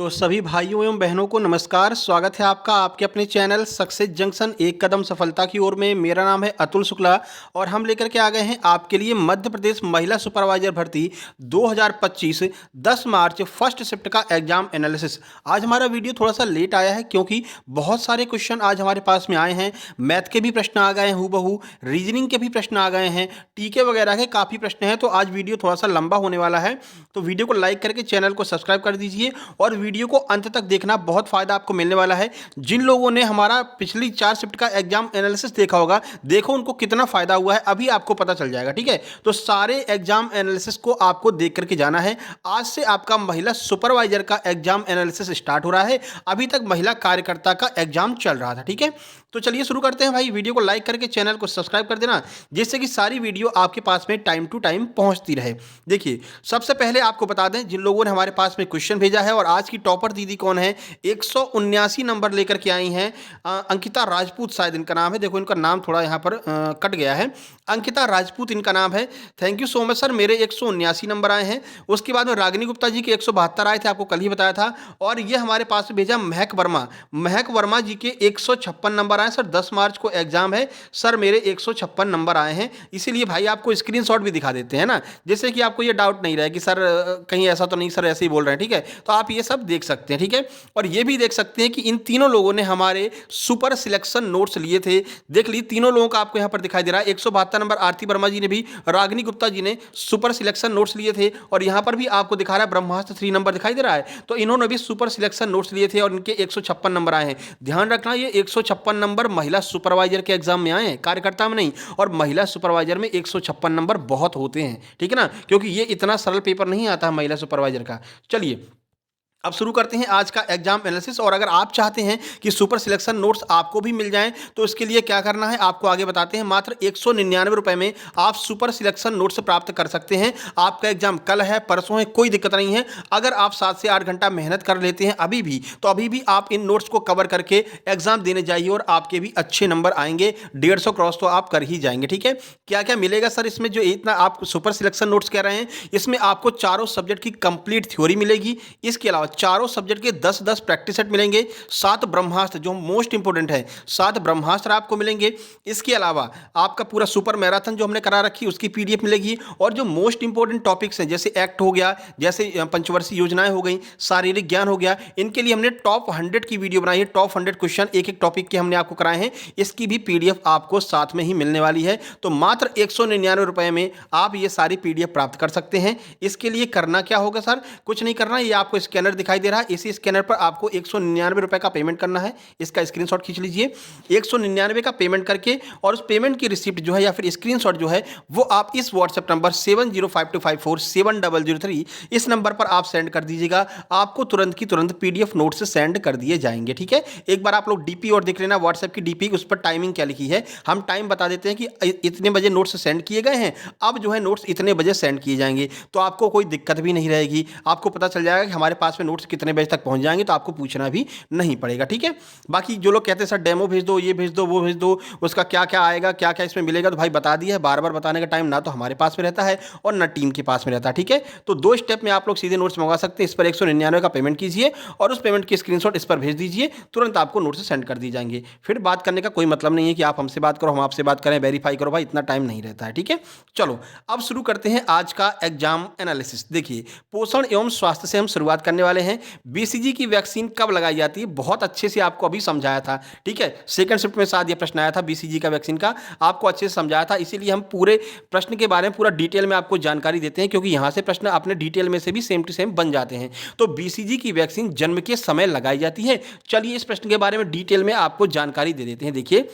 तो सभी भाइयों एवं बहनों को नमस्कार। स्वागत है आपका आपके अपने चैनल सक्सेस जंक्शन एक कदम सफलता की ओर में। मेरा नाम है अतुल शुक्ला और हम लेकर के आ गए हैं आपके लिए मध्य प्रदेश महिला सुपरवाइजर भर्ती 2025 10 मार्च फर्स्ट शिफ्ट का एग्जाम एनालिसिस। आज हमारा वीडियो थोड़ा सा लेट आया है क्योंकि बहुत सारे क्वेश्चन आज हमारे पास में आए हैं। मैथ के भी प्रश्न आ गए हैं हूबहू, रीजनिंग के भी प्रश्न आ गए हैं, टीके वगैरह के काफ़ी प्रश्न हैं। तो आज वीडियो थोड़ा सा लंबा होने वाला है, तो वीडियो को लाइक करके चैनल को सब्सक्राइब कर दीजिए और वीडियो को अंत तक देखना, बहुत फायदा आपको मिलने वाला है। जिन लोगों ने हमारा पिछली 4 शिफ्ट का एग्जाम एनालिसिस देखा होगा, देखो उनको कितना फायदा हुआ है, अभी आपको पता चल जाएगा। ठीक है, तो सारे एग्जाम एनालिसिस को आपको देख करके जाना है। आज से आपका महिला सुपरवाइजर का एग्जाम एनालिसिस स्टार्ट हो रहा है। अभी तक महिला कार्यकर्ता का एग्जाम चल रहा था। ठीक है, तो चलिए शुरू करते हैं भाई। वीडियो को लाइक करके चैनल को सब्सक्राइब कर देना, जिससे कि सारी वीडियो आपके पास में टाइम टू टाइम पहुंचती रहे। देखिए, सबसे पहले आपको बता दें जिन लोगों ने हमारे पास में क्वेश्चन भेजा है, और आज की टॉपर दीदी कौन है, 179 नंबर लेकर के आई हैं अंकिता राजपूत, शायद इनका नाम है। देखो इनका नाम थोड़ा यहाँ पर कट गया है, अंकिता राजपूत इनका नाम है। Thank you so much sir, मेरे 179 नंबर आए हैं। उसके बाद में रागिनी गुप्ता जी के 172 आए थे, आपको कल ही बताया था। और ये हमारे पास में भेजा महक वर्मा जी के 156 नंबर आए। सर 10 मार्च को एग्जाम है सर, मेरे 156 नंबर आए हैं। इसीलिए भाई आपको स्क्रीनशॉट भी दिखा देते हैं ना, जैसे कि आपको ये डाउट नहीं रहे कि सर कहीं ऐसा तो नहीं, सर ऐसे ही बोल रहे हैं। ठीक है, तो आप ये सब देख सकते हैं। ठीक है, और ये भी देख सकते हैं कि इन तीनों लोगों ने हमारे सुपर सिलेक्शन नोट्स लिए थे। देख लीजिए तीनों लोगों का आपको यहाँ पर दिखाई दे रहा है। 172 नंबर आरती वर्मा जी ने भी, रागिनी गुप्ता जी ने सुपर सिलेक्शन नोट्स लिए थे। और यहाँ पर भी आपको दिखा रहा है ब्रह्मास्त्र 3 नंबर दिखाई दे रहा है, तो इन्होंने भी सुपर सिलेक्शन नोट्स लिए थे और इनके 156 नंबर आए हैं। ध्यान रखना, ये 156 नंबर महिला सुपरवाइजर के एग्जाम में आए हैं, कार्यकर्ता में नहीं। और महिला सुपरवाइजर में 156 नंबर बहुत होते हैं, ठीक है ना, क्योंकि ये इतना सरल पेपर नहीं आता है महिला सुपरवाइजर का। चलिए अब शुरू करते हैं आज का एग्जाम एनालिसिस। और अगर आप चाहते हैं कि सुपर सिलेक्शन नोट्स आपको भी मिल जाएं, तो इसके लिए क्या करना है आपको आगे बताते हैं। मात्र 199 रुपए में आप सुपर सिलेक्शन नोट्स प्राप्त कर सकते हैं। आपका एग्जाम कल है, परसों है, कोई दिक्कत नहीं है। अगर आप 7 से 8 घंटा मेहनत कर लेते हैं अभी भी, तो अभी भी आप इन नोट्स को कवर करके एग्जाम देने जाइए और आपके भी अच्छे नंबर आएंगे। 150 क्रॉस तो आप कर ही जाएंगे। ठीक है, क्या क्या मिलेगा सर इसमें, जो इतना आप सुपर सिलेक्शन नोट्स कह रहे हैं, इसमें आपको चारों सब्जेक्ट की कंप्लीट थ्योरी मिलेगी। इसके अलावा चारों सब्जेक्ट के 10-10 प्रैक्टिस सेट मिलेंगे। 7 ब्रह्मास्त्र जो मोस्ट इंपोर्टेंट है, 7 ब्रह्मास्त्र आपको मिलेंगे। इसके अलावा आपका पूरा सुपर मैराथन जो हमने करा रखी उसकी पीडीएफ मिलेगी। और जो मोस्ट इंपोर्टेंट टॉपिक्स हैं, जैसे एक्ट हो गया, जैसे पंचवर्षीय योजनाएं हो गई, शारीरिक ज्ञान हो गया, इनके लिए हमने टॉप 100 की वीडियो बनाई है। टॉप 100 क्वेश्चन एक एक टॉपिक के हमने आपको कराए हैं, इसकी भी पीडीएफ आपको साथ में ही मिलने वाली है। तो मात्र 199 रुपए में आप ये सारी पीडीएफ प्राप्त कर सकते हैं। इसके लिए करना क्या होगा सर, कुछ नहीं करना, ये आपको स्कैनर दिखाई दे रहा है, इसी स्कैनर पर आपको 199 रुपए का पेमेंट करना है। इसका स्क्रीनशॉट खींच लीजिए। 199 का पेमेंट करके और उस पेमेंट की रिसिप्ट जो है या फिर स्क्रीनशॉट जो है, वो आप इस व्हाट्सएप नंबर 7052547003 इस नंबर पर आप सेंड कर दीजिएगा। आपको तुरंत की तुरंत पीडीएफ नोट से सेंड कर दिए जाएंगे। ठीक है, एक बार आप लोग डीपी और देख लेना, व्हाट्सएप की डीपी, उस पर टाइमिंग क्या लिखी है। हम टाइम बता देते हैं कि इतने बजे नोट्स सेंड किए गए हैं, अब जो है नोट्स इतने बजे सेंड किए जाएंगे। तो आपको कोई दिक्कत भी नहीं रहेगी, आपको पता चल जाएगा कि हमारे पास में नोट्स कितने बजे तक पहुंच जाएंगे, तो आपको पूछना भी नहीं पड़ेगा। ठीक है, बाकी जो लोग कहते हैं सर डेमो भेज दो, ये भेज दो, वो भेज दो, उसका क्या क्या आएगा, क्या क्या इसमें मिलेगा, तो भाई बता दिया है। बार बार बताने का टाइम ना तो हमारे पास में रहता है और ना टीम के पास में रहता है। ठीक है, तो 2 स्टेप में आप लोग सीधे नोट्स मंगवा सकते हैं। इस पर 199 का पेमेंट कीजिए और उस पेमेंट की स्क्रीनशॉट इस पर भेज दीजिए, तुरंत आपको नोट्स सेंड कर दी जाएंगे। फिर बात करने का कोई मतलब नहीं है कि आप हमसे बात करो, हम आपसे बात करें, वेरीफाई करो, भाई इतना टाइम नहीं रहता है। ठीक है, चलो अब शुरू करते हैं आज का एग्जाम एनालिसिस। देखिए, पोषण एवं स्वास्थ्य से हम शुरुआत करने वाले हैं। बीसीजी की वैक्सीन कब लगाई जाती है, बहुत अच्छे से आपको अभी समझाया था। ठीक है, सेकंड शिफ्ट में शायद ये प्रश्न आया था बीसीजी का वैक्सीन का, आपको अच्छे से समझाया था। इसीलिए हम पूरे प्रश्न के बारे में पूरा डिटेल में आपको जानकारी देते हैं, क्योंकि यहां से प्रश्न अपने डिटेल में से भी सेम टू सेम बन जाते हैं। तो बीसीजी की वैक्सीन जन्म के समय लगाई जाती है। चलिए इस प्रश्न के बारे में डिटेल में आपको जानकारी दे देते हैं। देखिए,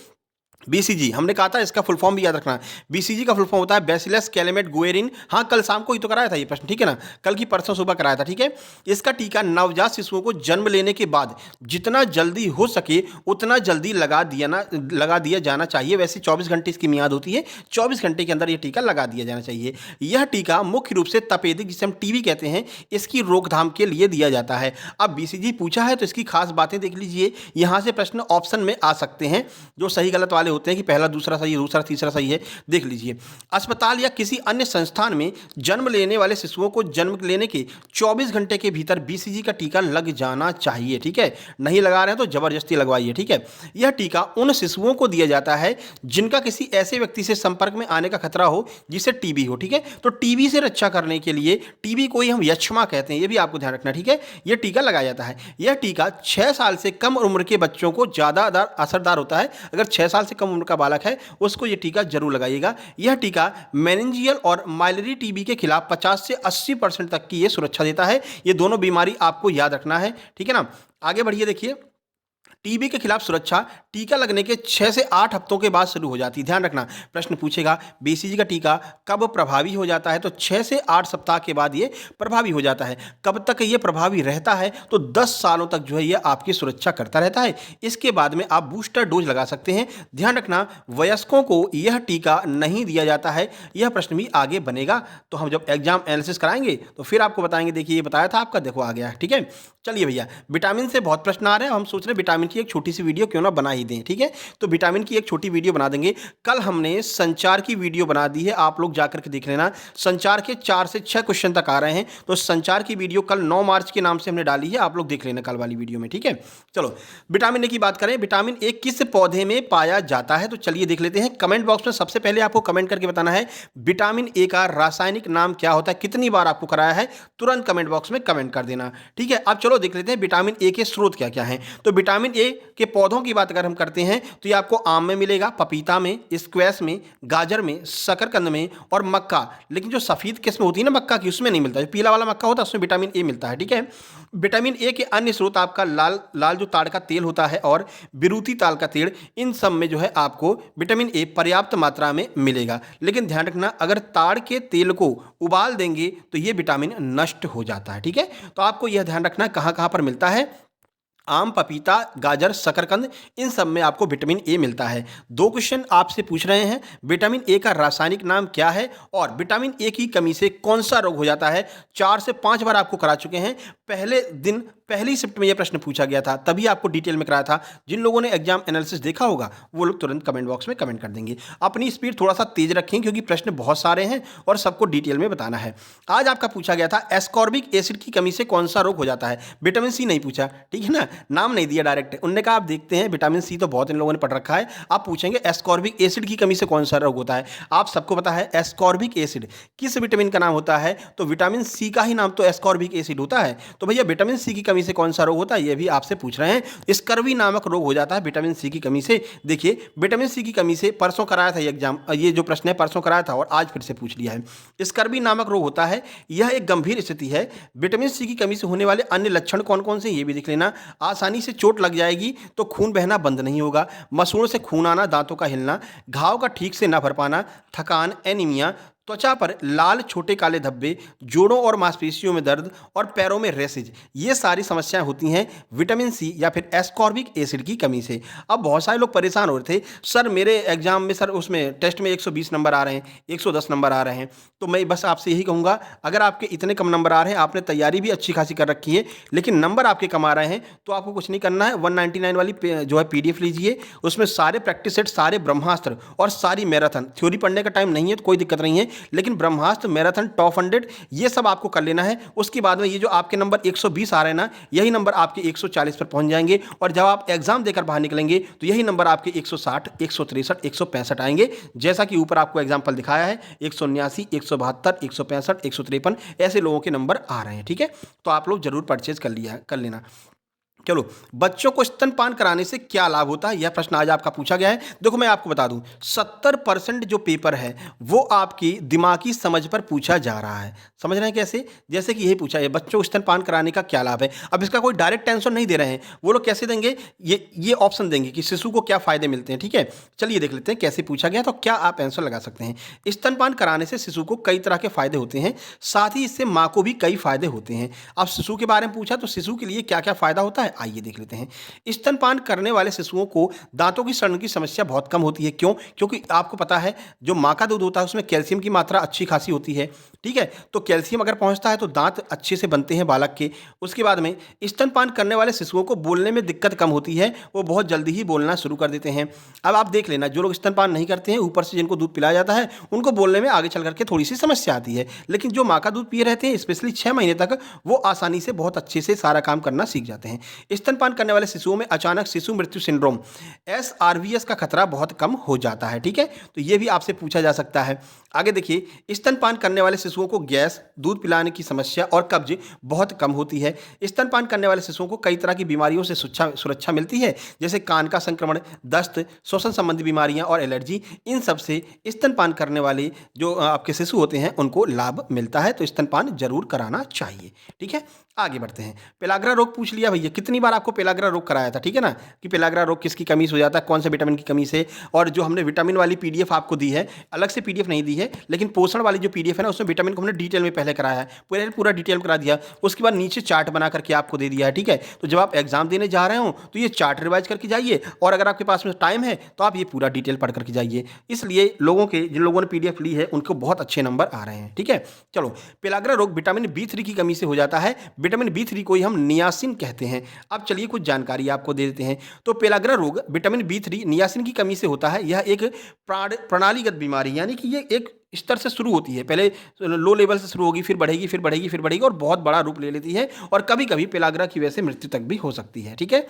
बीसीजी हमने कहा था, इसका फुल फॉर्म भी याद रखना। बीसीजी का फुल फॉर्म होता है बैसिलस कैलेमेट गुएरिन। हाँ, कल शाम को ही तो कराया था ये प्रश्न, ठीक है ना, कल की परसों सुबह कराया था। ठीक है, इसका टीका नवजात शिशुओं को जन्म लेने के बाद जितना जल्दी हो सके उतना जल्दी लगा दिया जाना चाहिए। वैसे 24 घंटे इसकी मियाद होती है, 24 घंटे के अंदर ये टीका लगा दिया जाना चाहिए। यह टीका मुख्य रूप से तपेदिक, जिसे हम टीबी कहते हैं, इसकी रोकथाम के लिए दिया जाता है। अब बीसीजी पूछा है तो इसकी खास बातें देख लीजिए। यहां से प्रश्न ऑप्शन में आ सकते हैं, जो सही गलत वाले होते हैं कि पहला दूसरा सही है, दूसरा तीसरा सही है। देख लीजिए, अस्पताल या किसी अन्य संस्थान में जन्म लेने वाले शिशुओं को जन्म लेने के 24 घंटे के भीतर बीसीजी का टीका लग जाना चाहिए। ठीक है, नहीं लगा रहे हैं तो जबरदस्ती लगवाइए। ठीक है, यह टीका उन शिशुओं को दिया जाता है जिनका किसी ऐसे व्यक्ति से संपर्क में आने का खतरा हो जिसे टीबी हो। ठीक है, तो टीबी से रक्षा करने के लिए, टीबी को ही हम यक्ष्मा कहते हैं, ये भी आपको ध्यान रखना। ठीक है, यह टीका लगाया जाता है। यह टीका 6 साल से कम उम्र के बच्चों को ज़्यादा असरदार होता है। अगर 6 साल से कम उम्र का बालक है उसको यह टीका जरूर लगाइएगा। यह टीका मेनिंजियल और माइलरी टीबी के खिलाफ 50 से 80% तक की यह सुरक्षा देता है। ये दोनों बीमारी आपको याद रखना है। ठीक है ना, आगे बढ़िए। देखिए, टीबी के खिलाफ सुरक्षा टीका लगने के 6 से 8 हफ्तों के बाद शुरू हो जाती है। ध्यान रखना, प्रश्न पूछेगा बीसीजी का टीका कब प्रभावी हो जाता है, तो 6 से 8 सप्ताह के बाद ये प्रभावी हो जाता है। कब तक ये प्रभावी रहता है, तो 10 सालों तक जो है ये आपकी सुरक्षा करता रहता है। इसके बाद में आप बूस्टर डोज लगा सकते हैं। ध्यान रखना, वयस्कों को यह टीका नहीं दिया जाता है। यह प्रश्न भी आगे बनेगा, तो हम जब एग्जाम एनालिसिस कराएंगे तो फिर आपको बताएंगे। देखिए, ये बताया था आपका, देखो आ गया। ठीक है, चलिए भैया, विटामिन से बहुत प्रश्न आ रहे हैं, हम सोच रहे हैं विटामिन की एक छोटी सी वीडियो क्यों ना बना ही दें। ठीक है, तो विटामिन की एक छोटी वीडियो बना देंगे। कल हमने संचार की वीडियो बना दी है, आप लोग जाकर के देख लेना। संचार के 4 से 6 क्वेश्चन तक आ रहे हैं, तो संचार की वीडियो कल 9 मार्च के नाम से हमने डाली है, आप लोग देख लेना कल वाली वीडियो में। ठीक है, चलो विटामिन ए की बात करें। विटामिन ए किस पौधे में पाया जाता है, तो चलिए देख लेते हैं। कमेंट बॉक्स में सबसे पहले आपको कमेंट करके बताना है विटामिन ए का रासायनिक नाम क्या होता है, कितनी बार आपको कराया है, तुरंत कमेंट बॉक्स में कमेंट कर देना। ठीक है, अब चलो देख लेते हैं विटामिन ए के स्रोत क्या क्या हैं। तो विटामिन ए के पौधों की बात अगर हम करते हैं तो ये आपको आम में मिलेगा, पपीता में, स्क्वैश में, गाजर में, शकरकंद में और मक्का। लेकिन जो सफेद किस्म होती है ना मक्का की, उसमें नहीं मिलता। जो पीला वाला मक्का होता है उसमें विटामिन ए मिलता है। ठीक है, विटामिन ए के अन्य स्रोत आपका लाल जो ताड़ का तेल होता है और बिरूती ताल का तेल, इन सब में जो है आपको विटामिन ए पर्याप्त मात्रा में मिलेगा। लेकिन ध्यान रखना, अगर ताड़ के तेल को उबाल देंगे तो ये विटामिन नष्ट हो जाता है। ठीक है, तो आपको यह ध्यान रखना कहाँ कहाँ पर मिलता है। आम, पपीता, गाजर, शकरकंद, इन सब में आपको विटामिन ए मिलता है। 2 क्वेश्चन आपसे पूछ रहे हैं, विटामिन ए का रासायनिक नाम क्या है और विटामिन ए की कमी से कौन सा रोग हो जाता है। 4 से 5 बार आपको करा चुके हैं। पहले दिन पहली शिफ्ट में यह प्रश्न पूछा गया था, तभी आपको डिटेल में कराया था। जिन लोगों ने एग्जाम एनालिसिस देखा होगा वो लोग तुरंत कमेंट बॉक्स में कमेंट कर देंगे। अपनी स्पीड थोड़ा सा तेज रखें क्योंकि प्रश्न बहुत सारे हैं और सबको डिटेल में बताना है। आज आपका पूछा गया था एस्कॉर्बिक एसिड की कमी से कौन सा रोग हो जाता है। विटामिन सी नहीं पूछा, ठीक है ना, नाम नहीं दिया डायरेक्ट। उनने कहा आप देखते हैं विटामिन सी तो बहुत इन लोगों ने पढ़ रखा है, आप पूछेंगे एस्कॉर्बिक एसिड की कमी से कौन सा रोग होता है। आप सबको पता है एस्कॉर्बिक एसिड किस विटामिन का नाम होता है, तो विटामिन सी का ही नाम तो एस्कॉर्बिक एसिड होता है। तो भैया विटामिन सी की कमी से कौन सा रोग होता है, ये भी आपसे पूछ रहे हैं। स्कर्वी नामक रोग हो जाता है विटामिन सी की कमी से। देखिए, विटामिन सी की कमी से परसों कराया था ये एग्जाम, ये जो प्रश्न है परसों कराया था और आज फिर से पूछ लिया है। स्कर्वी नामक रोग होता है, यह एक गंभीर स्थिति है। विटामिन सी की कमी से होने वाले अन्य लक्षण कौन कौन से, ये भी देख लेना। आसानी से चोट लग जाएगी तो खून बहना बंद नहीं होगा, मसूड़ से खून आना, दांतों का हिलना, घाव का ठीक से न भर पाना, थकान, एनीमिया, त्वचा पर लाल छोटे काले धब्बे, जोड़ों और मांसपेशियों में दर्द और पैरों में रैशेज, ये सारी समस्याएं होती हैं विटामिन सी या फिर एस्कॉर्बिक एसिड की कमी से। अब बहुत सारे लोग परेशान हो रहे थे, सर मेरे एग्जाम में, सर उसमें टेस्ट में 120 नंबर आ रहे हैं, 110 नंबर आ रहे हैं। तो मैं बस आपसे यही कहूँगा, अगर आपके इतने कम नंबर आ रहे हैं, आपने तैयारी भी अच्छी खासी कर रखी है लेकिन नंबर आपके कम आ रहे हैं, तो आपको कुछ नहीं करना है। 199 वाली जो है PDF लीजिए, उसमें सारे प्रैक्टिस सेट, सारे ब्रह्मास्त्र और सारी मैराथन, थ्योरी पढ़ने का टाइम नहीं है तो कोई दिक्कत नहीं है, लेकिन ब्रह्मास्त्र, मैराथन, टॉप 100 ये सब आपको कर लेना है। उसके बाद में ये जो आपके नंबर 120 आ रहे हैं ना, यही नंबर आपके 140 पर पहुंच जाएंगे और जब आप एग्जाम देकर बाहर निकलेंगे तो यही नंबर आपके 160, 163, 165 आएंगे। जैसा कि ऊपर आपको एग्जाम्पल दिखाया है, 179, 172, 165, 153 ऐसे लोगों के नंबर आ रहे हैं। ठीक है, तो आप लोग जरूर परचेज कर लेना। चलो, बच्चों को स्तनपान कराने से क्या लाभ होता है, यह प्रश्न आज आपका पूछा गया है। देखो मैं आपको बता दूं, 70% जो पेपर है वो आपकी दिमागी समझ पर पूछा जा रहा है। समझ रहे हैं कैसे, जैसे कि यही पूछा है बच्चों को स्तनपान कराने का क्या लाभ है। अब इसका कोई डायरेक्ट आंसर नहीं दे रहे हैं, वो लोग कैसे देंगे, ये ऑप्शन देंगे कि शिशु को क्या फायदे मिलते हैं। ठीक है, चलिए देख लेते हैं कैसे पूछा गया, तो क्या आप आंसर लगा सकते हैं। स्तनपान कराने से शिशु को कई तरह के फायदे होते हैं, साथ ही इससे माँ को भी कई फायदे होते हैं। अब शिशु के बारे में पूछा तो शिशु के लिए क्या क्या फायदा होता है, आइए देख लेते हैं। स्तनपान करने वाले शिशुओं को दांतों की सड़न की समस्या बहुत कम होती है। क्यों? क्योंकि आपको पता है जो मां का दूध होता है उसमें कैल्शियम की मात्रा अच्छी खासी होती है। ठीक है, तो कैल्शियम अगर पहुंचता है तो दांत अच्छे से बनते हैं बालक के। उसके बाद में स्तनपान करने वाले शिशुओं को बोलने में दिक्कत कम होती है, वो बहुत जल्दी ही बोलना शुरू कर देते हैं। अब आप देख लेना, जो लोग स्तनपान नहीं करते हैं, ऊपर से जिनको दूध पिलाया जाता है, उनको बोलने में आगे चल करके थोड़ी सी समस्या आती है। लेकिन जो माँ का दूध पिए रहते हैं, स्पेशली 6 महीने तक, वो आसानी से बहुत अच्छे से सारा काम करना सीख जाते हैं। स्तनपान करने वाले शिशुओं में अचानक शिशु मृत्यु सिंड्रोम SRVS का खतरा बहुत कम हो जाता है। ठीक है, तो ये भी आपसे पूछा जा सकता है। आगे देखिए, स्तनपान करने वाले शिशुओं को गैस, दूध पिलाने की समस्या और कब्ज बहुत कम होती है। स्तनपान करने वाले शिशुओं को कई तरह की बीमारियों से सुरक्षा मिलती है, जैसे कान का संक्रमण, दस्त, श्वसन संबंधी बीमारियां और एलर्जी। इन सब से स्तनपान करने वाले जो आपके शिशु होते हैं, उनको लाभ मिलता है। तो स्तनपान जरूर कराना चाहिए। ठीक है, आगे बढ़ते हैं। पेलाग्रा रोग पूछ लिया भैया, कितनी बार आपको पेलाग्रा रोग कराया था, ठीक है ना, कि पेलाग्रा रोग किसकी कमी से हो जाता है, कौन से विटामिन की कमी से। और जो हमने विटामिन वाली पीडीएफ आपको दी है, अलग से पीडीएफ नहीं दी है, लेकिन पोषण वाली जो पीडीएफ है ना, उसमें विटामिन को हमने डिटेल में पहले कराया है, पूरा डिटेल करा दिया। उसके बाद नीचे चार्ट बना करके आपको दे दिया है। ठीक है, तो जब आप एग्जाम देने जा रहे हो तो ये चार्ट रिवाइज करके जाइए, और अगर आपके पास में टाइम है तो आप ये पूरा डिटेल पढ़ करके जाइए। इसलिए जिन लोगों ने पीडीएफ ली है, उनको बहुत अच्छे नंबर आ रहे हैं। ठीक है, चलो, पेलाग्रा रोग विटामिन B3 की कमी से हो जाता है। विटामिन B3 को ही हम नियासिन कहते हैं। अब चलिए कुछ जानकारी आपको दे देते हैं। तो पेलाग्रा रोग विटामिन B3 नियासिन की कमी से होता है। यह एक प्रणालीगत बीमारी, यानी कि ये एक स्तर से शुरू होती है। पहले लो लेवल से शुरू होगी, फिर बढ़ेगी, फिर बढ़ेगी, फिर बढ़ेगी, और बहुत बड़ा रूप ले लेती है, और कभी कभी पेलाग्रा की वजह से मृत्यु तक भी हो सकती है। ठीक है,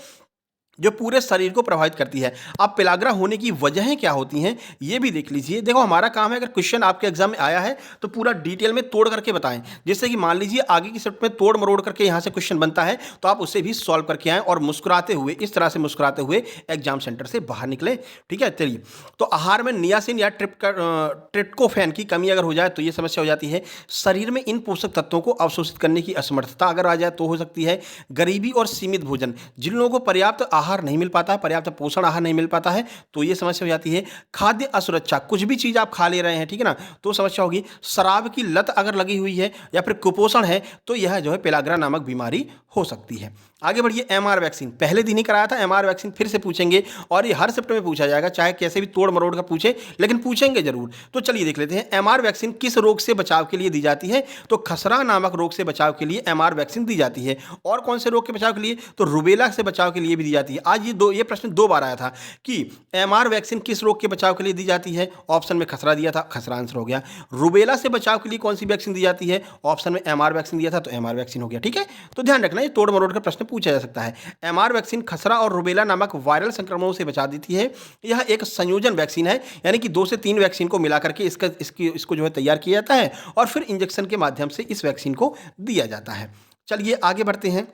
जो पूरे शरीर को प्रभावित करती है। अब पेलाग्रा होने की वजहें क्या होती हैं, ये भी देख लीजिए। देखो, हमारा काम है, अगर क्वेश्चन आपके एग्जाम में आया है तो पूरा डिटेल में तोड़ करके बताएं। जैसे कि मान लीजिए आगे की शिफ्ट में तोड़ मरोड़ करके यहाँ से क्वेश्चन बनता है, तो आप उसे भी सॉल्व करके आएँ, और मुस्कुराते हुए, इस तरह से मुस्कुराते हुए एग्जाम सेंटर से बाहर निकले। ठीक है, चलिए, तो आहार में नियासिन या ट्रिप्टोफैन की कमी अगर हो जाए तो ये समस्या हो जाती है। शरीर में इन पोषक तत्वों को अवशोषित करने की असमर्थता अगर आ जाए तो हो सकती है। गरीबी और सीमित भोजन, जिन लोगों को पर्याप्त आहार नहीं मिल पाता है, पर्याप्त पोषण आहार नहीं मिल पाता है, तो ये समस्या हो जाती है। खाद्य असुरक्षा, कुछ भी चीज आप खा ले रहे हैं, ठीक है ना, तो समस्या होगी। शराब की लत अगर लगी हुई है, या फिर कुपोषण है, तो यह जो है पेलाग्रा नामक बीमारी हो सकती है। आगे बढ़िए, एमआर वैक्सीन पहले दिन ही कराया था, एमआर वैक्सीन फिर से पूछेंगे, और ये हर शिफ्ट में पूछा जाएगा, चाहे कैसे भी तोड़ मरोड़ कर पूछे, लेकिन पूछेंगे जरूर। तो चलिए देख लेते हैं, एमआर वैक्सीन किस रोग से बचाव के लिए दी जाती है। तो खसरा नामक रोग से बचाव के लिए एमआर वैक्सीन दी जाती है। और कौन से रोग के बचाव के लिए, तो रुबेला से बचाव के लिए भी दी जाती है। आज ये प्रश्न 2 बार आया था कि एमआर वैक्सीन किस रोग के बचाव के लिए दी जाती है। ऑप्शन में खसरा दिया था, खसरा आंसर हो गया। रुबेला से बचाव के लिए कौन सी वैक्सीन दी जाती है, ऑप्शन में एमआर वैक्सीन दिया था, तो एमआर वैक्सीन हो गया। ठीक है, तो ध्यान रखना, ये तोड़ मरोड़ का प्रश्न पूछा जा सकता है। एमआर वैक्सीन खसरा और रुबेला नामक वायरल संक्रमणों से बचा देती है। यह एक संयोजन वैक्सीन है, यानी कि 2 से 3 वैक्सीन को मिला करके इसको जो है तैयार किया जाता है, और फिर इंजेक्शन के माध्यम से इस वैक्सीन को दिया जाता है। चलिए आगे बढ़ते हैं।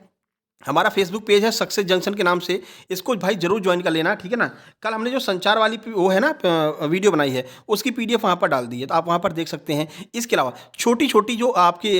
हमारा फेसबुक पेज है सक्सेस जंक्शन के नाम से, इसको भाई जरूर ज्वाइन कर लेना। ठीक है ना, कल हमने जो संचार वाली वो है ना वीडियो बनाई है, उसकी पीडीएफ वहाँ पर डाल दी है, तो आप वहाँ पर देख सकते हैं। इसके अलावा छोटी छोटी जो आपके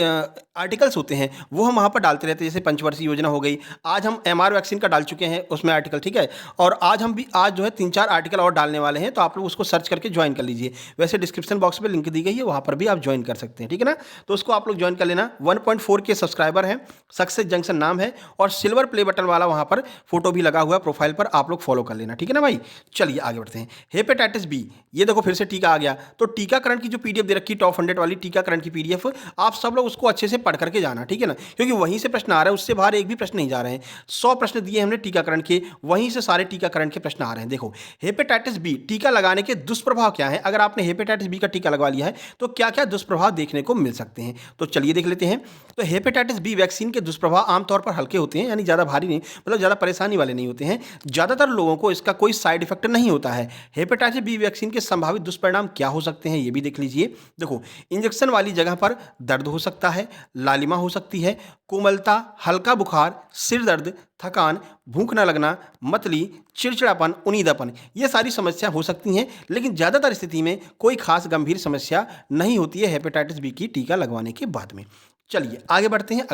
आर्टिकल्स होते हैं, वो हम वहाँ पर डालते रहते हैं, जैसे पंचवर्षीय योजना हो गई। आज हम एमआर वैक्सीन का डाल चुके हैं उसमें आर्टिकल, ठीक है, और आज जो है 3-4 आर्टिकल और डालने वाले हैं, तो आप लोग उसको सर्च करके ज्वाइन कर लीजिए। वैसे डिस्क्रिप्शन बॉक्स में लिंक दी गई है, वहाँ पर भी आप ज्वाइन कर सकते हैं। ठीक है ना, तो उसको आप लोग ज्वाइन कर लेना। 1.4 के सब्सक्राइबर हैं, सक्सेस जंक्शन नाम है, और सिल्वर प्ले बटन वाला वहां पर फोटो भी लगा हुआ है प्रोफाइल पर, आप लोग फॉलो कर लेना। ठीक है ना भाई, चलिए आगे बढ़ते हैं। हेपेटाइटिस बी, ये देखो फिर से टीका आ गया। तो टीकाकरण की जो पीडीएफ दे रखी, टॉप 100 वाली टीकाकरण की पीडीएफ, आप सब लोग उसको अच्छे से पढ़ करके जाना। ठीक है ना, क्योंकि वहीं से प्रश्न आ रहे हैं, उससे बाहर एक भी प्रश्न नहीं जा रहे हैं। 100 प्रश्न दिए हमने टीकाकरण के, वहीं से सारे टीकाकरण के प्रश्न आ रहे हैं। देखो, हेपेटाइटिस बी टीका लगाने के दुष्प्रभाव क्या है। अगर आपने हेपेटाइटिस बी का टीका लगवा लिया है, तो क्या क्या दुष्प्रभाव देखने को मिल सकते हैं, तो चलिए देख लेते हैं। तो हेपेटाइटिस बी वैक्सीन के दुष्प्रभाव आमतौर पर हल्के होते हैं, यानी ज़्यादा भारी नहीं, मतलब ज़्यादा परेशानी वाले नहीं होते हैं। ज़्यादातर लोगों को इसका कोई साइड इफेक्ट नहीं होता है। हेपेटाइटिस बी वैक्सीन के संभावित दुष्परिणाम क्या हो सकते हैं, ये भी देख लीजिए। देखो, इंजेक्शन वाली जगह पर दर्द हो सकता है, लालिमा हो सकती है, कोमलता, हल्का बुखार, सिर दर्द, थकान, भूख न लगना, मतली, चिड़चिड़ापन, उनीदापन, ये सारी समस्या हो सकती हैं। लेकिन ज़्यादातर स्थिति में कोई खास गंभीर समस्या नहीं होती है हेपेटाइटिस बी की टीका लगवाने के बाद में। चलिए आगे बढ़ते हैं।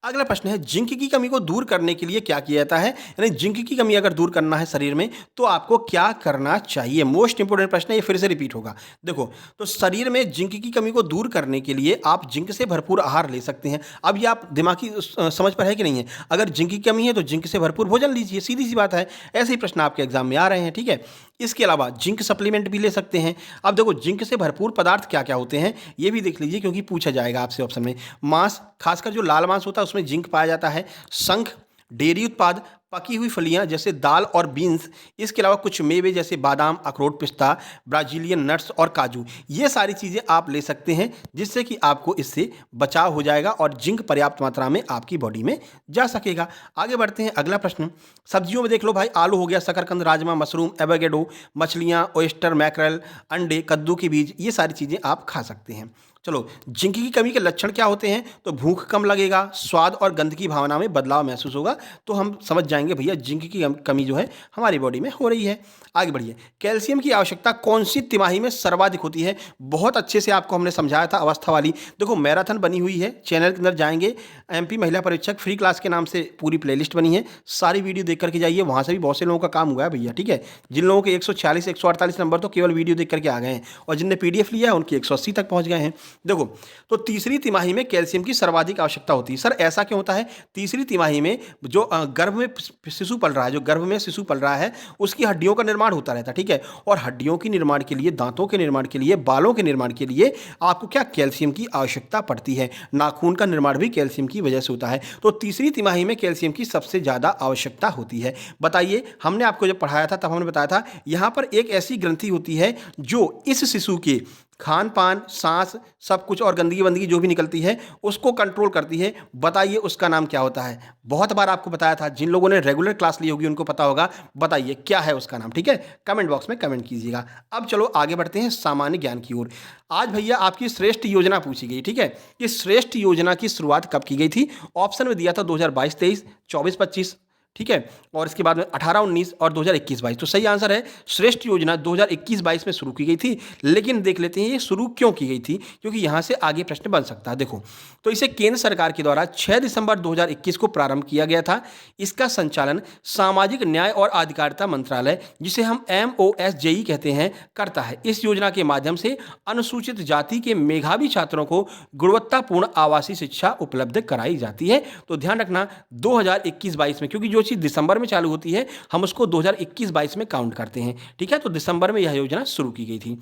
अगला प्रश्न है, जिंक की कमी को दूर करने के लिए क्या किया जाता है। यानी जिंक की कमी अगर दूर करना है शरीर में, तो आपको क्या करना चाहिए। मोस्ट इंपोर्टेंट प्रश्न है, ये फिर से रिपीट होगा। देखो, तो शरीर में जिंक की कमी को दूर करने के लिए आप जिंक से भरपूर आहार ले सकते हैं। अब ये आप दिमागी समझ पर है कि नहीं है। अगर जिंक की कमी है तो जिंक से भरपूर भोजन लीजिए, सीधी सी बात है। ऐसे ही प्रश्न आपके एग्जाम में आ रहे हैं। ठीक है, इसके अलावा जिंक सप्लीमेंट भी ले सकते हैं। अब देखो जिंक से भरपूर पदार्थ क्या क्या होते हैं ये भी देख लीजिए, क्योंकि पूछा जाएगा आपसे ऑप्शन में। मांस, खासकर जो लाल मांस होता है उसमें जिंक पाया जाता है। शंख, डेयरी उत्पाद, पकी हुई फलियां जैसे दाल और बीन्स, इसके अलावा कुछ मेवे जैसे बादाम, अखरोट, पिस्ता, ब्राजीलियन नट्स और काजू, ये सारी चीज़ें आप ले सकते हैं, जिससे कि आपको इससे बचाव हो जाएगा और जिंक पर्याप्त मात्रा में आपकी बॉडी में जा सकेगा। आगे बढ़ते हैं, अगला प्रश्न। सब्जियों में देख लो भाई, आलू हो गया, शकरकंद, राजमा, मशरूम, एवोकेडो, मछलियाँ, ओयस्टर, मैकरेल, अंडे, कद्दू के बीज, ये सारी चीज़ें आप खा सकते हैं। चलो, जिंक की कमी के लक्षण क्या होते हैं? तो भूख कम लगेगा, स्वाद और गंध की भावना में बदलाव महसूस होगा। तो हम समझ जाएंगे भैया जिंक की कमी जो है हमारी बॉडी में हो रही है। आगे बढ़िए, कैल्शियम की आवश्यकता कौन सी तिमाही में सर्वाधिक होती है? बहुत अच्छे से आपको हमने समझाया था अवस्था वाली। देखो मैराथन बनी हुई है, चैनल के अंदर जाएंगे, एमपी महिला परीक्षक फ्री क्लास के नाम से पूरी प्लेलिस्ट बनी है, सारी वीडियो देख करके जाइए, वहाँ से भी बहुत से लोगों का काम हुआ है भैया, ठीक है। जिन लोगों के 140 148 नंबर तो केवल वीडियो देख करके आ गए हैं, और जिनने PDF लिया है उनकी 180 तक पहुँच गए हैं। देखो, तो तीसरी तिमाही में कैल्शियम की सर्वाधिक आवश्यकता होती है। सर ऐसा क्यों होता है? तीसरी तिमाही में जो गर्भ में शिशु पल रहा है, जो गर्भ में शिशु पल रहा है, उसकी हड्डियों का निर्माण होता रहता है, ठीक है। और हड्डियों के निर्माण के लिए, दांतों के निर्माण के लिए, बालों के निर्माण के लिए आपको क्या, कैल्शियम की आवश्यकता पड़ती है। नाखून का निर्माण भी कैल्शियम की वजह से होता है। तो तीसरी तिमाही में कैल्शियम की सबसे ज़्यादा आवश्यकता होती है। बताइए, हमने आपको जब पढ़ाया था तब हमने बताया था यहाँ पर एक ऐसी ग्रंथि होती है जो इस शिशु के खान पान, सांस, सब कुछ और गंदगी वंदगी जो भी निकलती है उसको कंट्रोल करती है। बताइए उसका नाम क्या होता है? बहुत बार आपको बताया था, जिन लोगों ने रेगुलर क्लास ली होगी उनको पता होगा। बताइए क्या है उसका नाम, ठीक है, कमेंट बॉक्स में कमेंट कीजिएगा। अब चलो आगे बढ़ते हैं सामान्य ज्ञान की ओर। आज भैया आपकी श्रेष्ठ योजना पूछी गई, ठीक है। कि श्रेष्ठ योजना की शुरुआत कब की गई थी? ऑप्शन में दिया था 2022-23, 24-25, ठीक है, और इसके बाद में 18-19 और 2021-22। तो सही आंसर है, श्रेष्ठ योजना 2021-22 में शुरू की गई थी। लेकिन देख लेते हैं ये शुरू क्यों की गई थी, क्योंकि यहाँ से आगे प्रश्न बन सकता है। देखो, तो इसे केंद्र सरकार के द्वारा 6 दिसंबर 2021 को प्रारंभ किया गया था। इसका संचालन सामाजिक न्याय और अधिकारिता मंत्रालय, जिसे हम MOSJE कहते हैं, करता है। इस योजना के माध्यम से अनुसूचित जाति के मेधावी छात्रों को गुणवत्तापूर्ण आवासीय शिक्षा उपलब्ध कराई जाती है। तो ध्यान रखना 2021-22 में, क्योंकि जो चीज़ दिसंबर में चालू होती है हम उसको 2021-22 में काउंट करते हैं, ठीक है। तो दिसंबर में यह योजना शुरू की गई थी।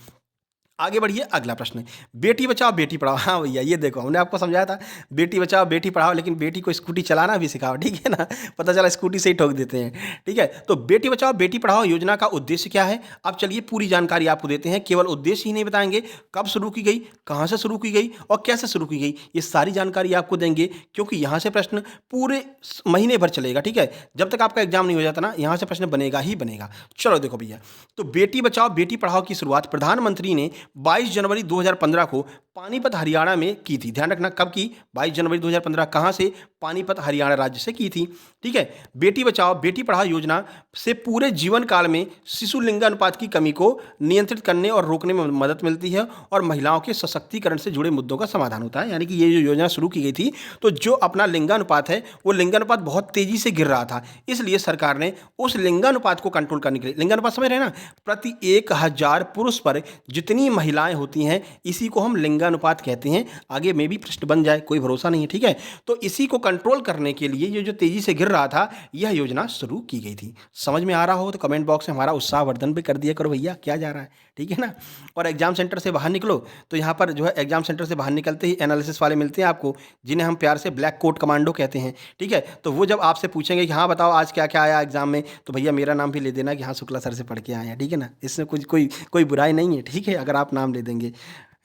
आगे बढ़िए, अगला प्रश्न, बेटी बचाओ बेटी पढ़ाओ। हाँ भैया, ये देखो हमने आपको समझाया था, बेटी बचाओ बेटी पढ़ाओ, लेकिन बेटी को स्कूटी चलाना भी सिखाओ, ठीक है ना। पता चला स्कूटी से ही ठोक देते हैं, ठीक है। तो बेटी बचाओ बेटी पढ़ाओ योजना का उद्देश्य क्या है? अब चलिए पूरी जानकारी आपको देते हैं। केवल उद्देश्य ही नहीं बताएंगे, कब शुरू की गई, कहाँ से शुरू की गई और कैसे शुरू की गई, ये सारी जानकारी आपको देंगे, क्योंकि यहाँ से प्रश्न पूरे महीने भर चलेगा, ठीक है। जब तक आपका एग्जाम नहीं हो जाता ना, यहाँ से प्रश्न बनेगा ही बनेगा। चलो देखो भैया, तो बेटी बचाओ बेटी पढ़ाओ की शुरुआत प्रधानमंत्री ने 22 जनवरी 2015 को पानीपत हरियाणा में की थी। ध्यान रखना कब की, 22 जनवरी 2015, कहाँ से? पानीपत हरियाणा राज्य से की थी, ठीक है। बेटी बचाओ बेटी पढ़ाओ योजना से पूरे जीवन काल में शिशु लिंगानुपात की कमी को नियंत्रित करने और रोकने में मदद मिलती है और महिलाओं के सशक्तिकरण से जुड़े मुद्दों का समाधान होता है। यानी कि ये जो योजना शुरू की गई थी, तो जो अपना लिंगानुपात है वो लिंगानुपात बहुत तेजी से गिर रहा था, इसलिए सरकार ने उस लिंगानुपात को कंट्रोल करने के लिए, लिंगानुपात समझ रहे हैं ना, प्रति 1000 पुरुष पर जितनी महिलाएं होती हैं, इसी को हम लिंगानुपात कहते हैं। आगे में भी प्रश्न बन जाए, कोई भरोसा नहीं है, ठीक है। तो इसी को कंट्रोल करने के लिए ये जो तेजी से गिर रहा था, यह योजना शुरू की गई थी। समझ में आ रहा हो तो कमेंट बॉक्स में हमारा उत्साहवर्धन भी कर दिया करो भैया, क्या जा रहा है, ठीक है ना। और एग्जाम सेंटर से बाहर निकलो तो यहाँ पर जो है एग्जाम सेंटर से बाहर निकलते ही एनालिसिस वाले मिलते हैं आपको, जिन्हें हम प्यार से ब्लैक कोट कमांडो कहते हैं, ठीक है। तो वो जब आपसे पूछेंगे कि हाँ बताओ आज क्या क्या आया एग्जाम में, तो भैया मेरा नाम भी ले देना कि हाँ शुक्ला सर से पढ़ के आए हैं, ठीक है ना। इसमें कुछ कोई बुराई नहीं है, ठीक है, अगर आप नाम ले देंगे,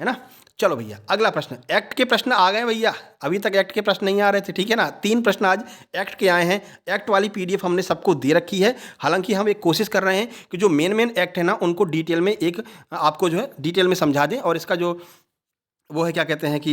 है ना। चलो भैया, अगला प्रश्न, एक्ट के प्रश्न आ गए भैया, अभी तक एक्ट के प्रश्न नहीं आ रहे थे, ठीक है ना। 3 प्रश्न आज एक्ट के आए हैं। एक्ट वाली PDF हमने सबको दे रखी है। हालांकि हम एक कोशिश कर रहे हैं कि जो मेन एक्ट है ना, उनको डिटेल में एक आपको जो है डिटेल में समझा दें, और इसका जो वो है क्या कहते हैं कि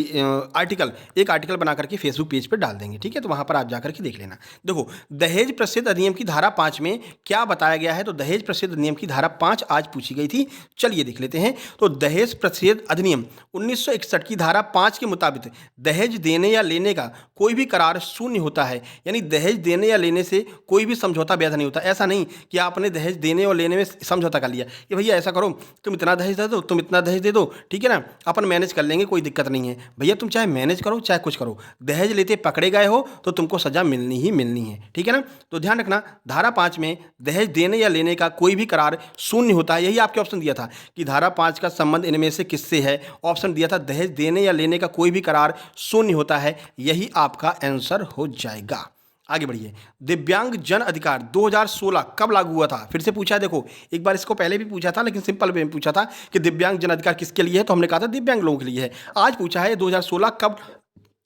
एक आर्टिकल बना करके फेसबुक पेज पे डाल देंगे, ठीक है। तो वहाँ पर आप जाकर के देख लेना। देखो, दहेज प्रतिषेध अधिनियम की धारा 5 में क्या बताया गया है, तो दहेज प्रतिषेध अधिनियम की धारा 5 आज पूछी गई थी। चलिए देख लेते हैं। तो दहेज प्रतिषेध अधिनियम 1961 की धारा 5 के मुताबिक दहेज देने या लेने का कोई भी करार शून्य होता है। यानी दहेज देने या लेने से कोई भी समझौता वैध नहीं होता। ऐसा नहीं कि आपने दहेज देने और लेने में समझौता कर लिया कि भैया ऐसा करो, तुम इतना दहेज दे दो, तुम इतना दहेज दे दो, ठीक है ना, अपन मैनेज कर लेंगे, करोगे कोई दिक्कत नहीं है भैया, तुम चाहे मैनेज करो चाहे कुछ करो, दहेज लेते पकड़े गए हो तो तुमको सजा मिलनी ही मिलनी है, ठीक है ना। तो ध्यान रखना, धारा 5 में दहेज देने या लेने का कोई भी करार शून्य होता है। यही आपके ऑप्शन दिया था कि धारा 5 का संबंध इनमें से किससे है, ऑप्शन दिया था दहेज देने या लेने का कोई भी करार शून्य होता है, यही आपका आंसर हो जाएगा। आगे बढ़िए। दिव्यांग जन अधिकार 2016 कब लागू हुआ था? फिर से पूछा है, देखो एक बार इसको पहले भी पूछा था लेकिन सिंपल वे में पूछा था कि दिव्यांग जन अधिकार किसके लिए है, तो हमने कहा था दिव्यांग लोगों के लिए है। आज पूछा है 2016 कब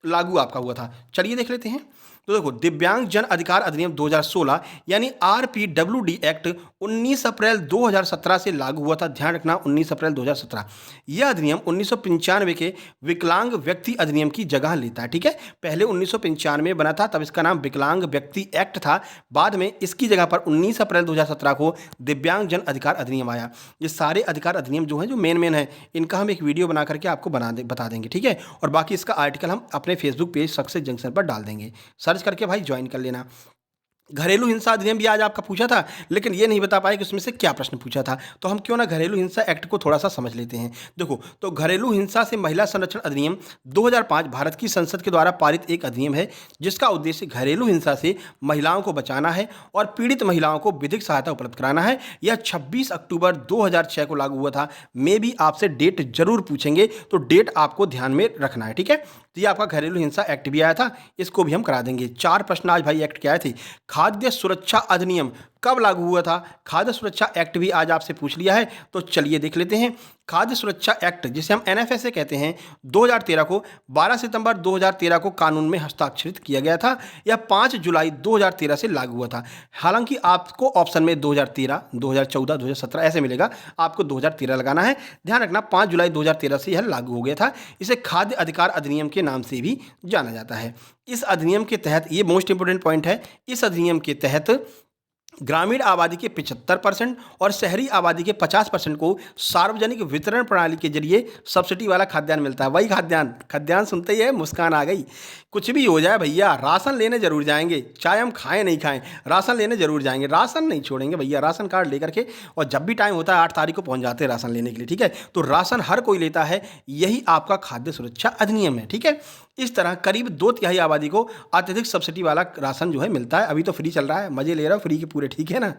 लागू आपका हुआ था, चलिए देख लेते हैं। तो देखो, दिव्यांग जन अधिकार अधिनियम 2016 यानी RPWD एक्ट 19 अप्रैल 2017 से लागू हुआ था। ध्यान रखना, 19 अप्रैल 2017। यह अधिनियम 1995 के विकलांग व्यक्ति अधिनियम की जगह लेता है, ठीक है। पहले 1995 में बना था, तब इसका नाम विकलांग व्यक्ति एक्ट था। बाद में इसकी जगह पर 19 अप्रैल 2017 को दिव्यांग जन अधिकार अधिनियम आया। ये सारे अधिकार अधिनियम जो हैं, जो मेन है, इनका हम एक वीडियो बना करके आपको बता देंगे, ठीक है। और बाकी इसका आर्टिकल हम अपने फेसबुक पेज सक्सेस जंक्शन पर डाल देंगे, सर्च करके भाई ज्वाइन कर लेना। घरेलू हिंसा अधिनियम भी आज आपका पूछा था, लेकिन ये नहीं बता पाए कि उसमें से क्या प्रश्न पूछा था, तो हम क्यों ना घरेलू हिंसा एक्ट को थोड़ा सा समझ लेते हैं। देखो, तो घरेलू हिंसा से महिला संरक्षण अधिनियम 2005 भारत की संसद के द्वारा पारित एक अधिनियम है, जिसका उद्देश्य घरेलू हिंसा से महिलाओं को बचाना है और पीड़ित महिलाओं को विधिक सहायता उपलब्ध कराना है। यह 26 अक्टूबर 2006 को लागू हुआ था। मैं भी आपसे डेट जरूर पूछेंगे, तो डेट आपको ध्यान में रखना है, ठीक है। तो ये आपका घरेलू हिंसा एक्ट भी आया था, इसको भी हम करा देंगे। 4 प्रश्न आज भाई एक्ट के आए थे। खाद्य सुरक्षा अधिनियम कब लागू हुआ था? खाद्य सुरक्षा एक्ट भी आज आपसे पूछ लिया है, तो चलिए देख लेते हैं। खाद्य सुरक्षा एक्ट, जिसे हम NFSA कहते हैं, 2013 को 12 सितंबर 2013 को कानून में हस्ताक्षरित किया गया था। यह 5 जुलाई 2013 से लागू हुआ था। हालांकि आपको ऑप्शन में 2013, 2014, 2017 ऐसे मिलेगा, आपको 2013 लगाना है। ध्यान रखना, 5 जुलाई 2013 से यह लागू हो गया था। इसे खाद्य अधिकार अधिनियम के नाम से भी जाना जाता है। इस अधिनियम के तहत, ये मोस्ट इंपोर्टेंट पॉइंट है, इस अधिनियम के तहत ग्रामीण आबादी के 75% और शहरी आबादी के 50% को सार्वजनिक वितरण प्रणाली के जरिए सब्सिडी वाला खाद्यान्न मिलता है। वही खाद्यान्न सुनते ही है मुस्कान आ गई। कुछ भी हो जाए भैया, राशन लेने जरूर जाएंगे, चाहे हम खाएं नहीं खाएं, राशन लेने जरूर जाएंगे, राशन नहीं छोड़ेंगे भैया। राशन कार्ड लेकर के, और जब भी टाइम होता है 8 तारीख को पहुंच जाते हैं राशन लेने के लिए, ठीक है। तो राशन हर कोई लेता है, यही आपका खाद्य सुरक्षा अधिनियम है, ठीक है। इस तरह करीब 2/3 आबादी को अत्यधिक सब्सिडी वाला राशन जो है मिलता है। अभी तो फ्री चल रहा है, मजे ले रहा हो फ्री के पूरे, ठीक है ना।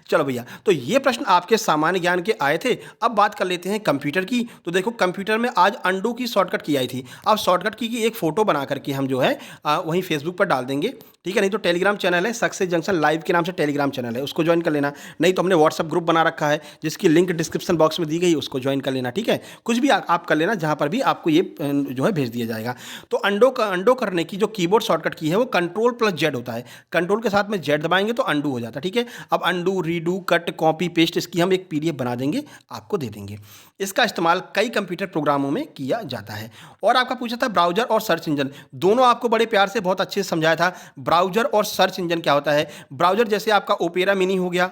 चलो भैया, तो ये प्रश्न आपके सामान्य ज्ञान के आए थे। अब बात कर लेते हैं कंप्यूटर की। तो देखो, कंप्यूटर में आज अंडू की शॉर्टकट की आई थी। अब शॉर्टकट की एक फोटो बना करके हम जो है वहीं फेसबुक पर डाल देंगे, ठीक है। नहीं तो टेलीग्राम चैनल है, सक्सेस जंक्शन लाइव के नाम से टेलीग्राम चैनल है, उसको ज्वाइन कर लेना। नहीं तो हमने व्हाट्सअप ग्रुप बना रखा है, जिसकी लिंक डिस्क्रिप्शन बॉक्स में दी गई, उसको ज्वाइन कर लेना, ठीक है। कुछ भी आप कर लेना, जहां पर भी आपको ये जो है भेज दिया जाएगा। तो अंडो करने की जो कीबोर्ड शॉर्टकट की है, वो Ctrl+Z होता है। कंट्रोल के साथ में Z दबाएंगे तो अंडू हो जाता है, ठीक है। अब undo, redo, cut, copy, paste, इसकी हम एक PDF बना देंगे, आपको दे देंगे। इसका इस्तेमाल कई कंप्यूटर प्रोग्रामों में किया जाता है। और आपका पूछा था ब्राउजर और सर्च इंजन, दोनों आपको बड़े प्यार से बहुत अच्छे से समझाया था। ब्राउजर और सर्च इंजन क्या होता है? ब्राउजर जैसे आपका ओपेरा मिनी हो गया,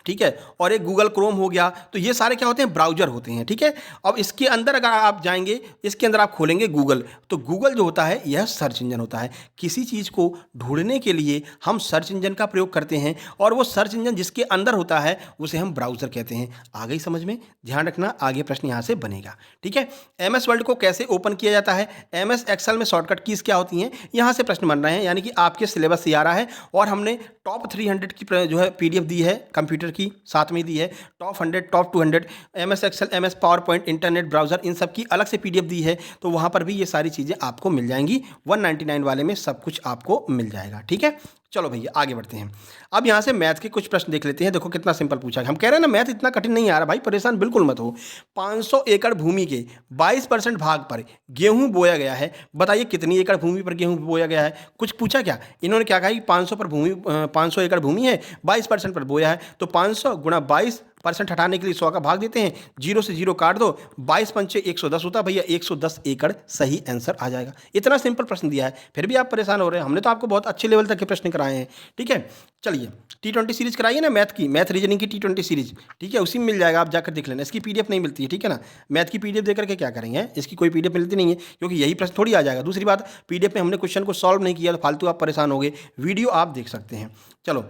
ठीक है, और एक गूगल क्रोम हो गया, तो ये सारे क्या होते हैं? ब्राउजर होते हैं, ठीक है। अब इसके अंदर अगर आप जाएंगे, इसके अंदर आप खोलेंगे गूगल, तो गूगल जो होता है यह सर्च इंजन होता है। किसी चीज़ को ढूंढने के लिए हम सर्च इंजन का प्रयोग करते हैं, और वो सर्च इंजन जिसके अंदर होता है उसे हम ब्राउजर कहते हैं। आ गई समझ में? ध्यान रखना, आगे प्रश्न यहाँ से बनेगा, ठीक है। MS वर्ड को कैसे ओपन किया जाता है? MS एक्सेल में शॉर्टकट कीज क्या होती हैं, यहाँ से प्रश्न बन रहे हैं, यानी कि आपके सिलेबस से आ रहा है। और हमने टॉप 300 की जो है PDF दी है कंप्यूटर की, साथ में दी है top 100, top 200, MS Excel, MS PowerPoint, internet browser, इन सब की अलग से PDF दी है। तो वहां पर भी ये सारी चीजें आपको मिल जाएंगी। 199 वाले में सब कुछ आपको मिल जाएगा, ठीक है। चलो भैया आगे बढ़ते हैं। अब यहाँ से मैथ के कुछ प्रश्न देख लेते हैं। देखो कितना सिंपल पूछा है। हम कह रहे हैं ना मैथ इतना कठिन नहीं आ रहा भाई, परेशान बिल्कुल मत हो। 500 एकड़ भूमि के 22% भाग पर गेहूं बोया गया है। बताइए कितनी एकड़ भूमि पर गेहूं बोया गया है? कुछ पूछा क्या? इन्होंने क्या कहा कि 500 एकड़ भूमि है, 22% पर बोया है, तो 500 गुणा 22% हटाने के लिए 100 का भाग देते हैं, 0 से 0 काट दो, 22 पंचे 110 होता है भैया, 110 एकड़ सही आंसर आ जाएगा। इतना सिंपल प्रश्न दिया है, फिर भी आप परेशान हो रहे हैं। हमने तो आपको बहुत अच्छे लेवल तक के प्रश्न कराए हैं, ठीक है। चलिए T20 सीरीज कराइए ना, मैथ रीजनिंग की T20 सीरीज, ठीक है, उसी में मिल जाएगा, आप जाकर देख लेना। इसकी PDF नहीं मिलती है, ठीक है ना। मैथ की PDF देकर के क्या करेंगे, इसकी कोई PDF मिलती नहीं है, क्योंकि यही प्रश्न थोड़ी आ जाएगा। दूसरी बात, PDF में हमने क्वेश्चन को सॉल्व नहीं किया तो फालतू आप परेशान हो गए, वीडियो आप देख सकते हैं। चलो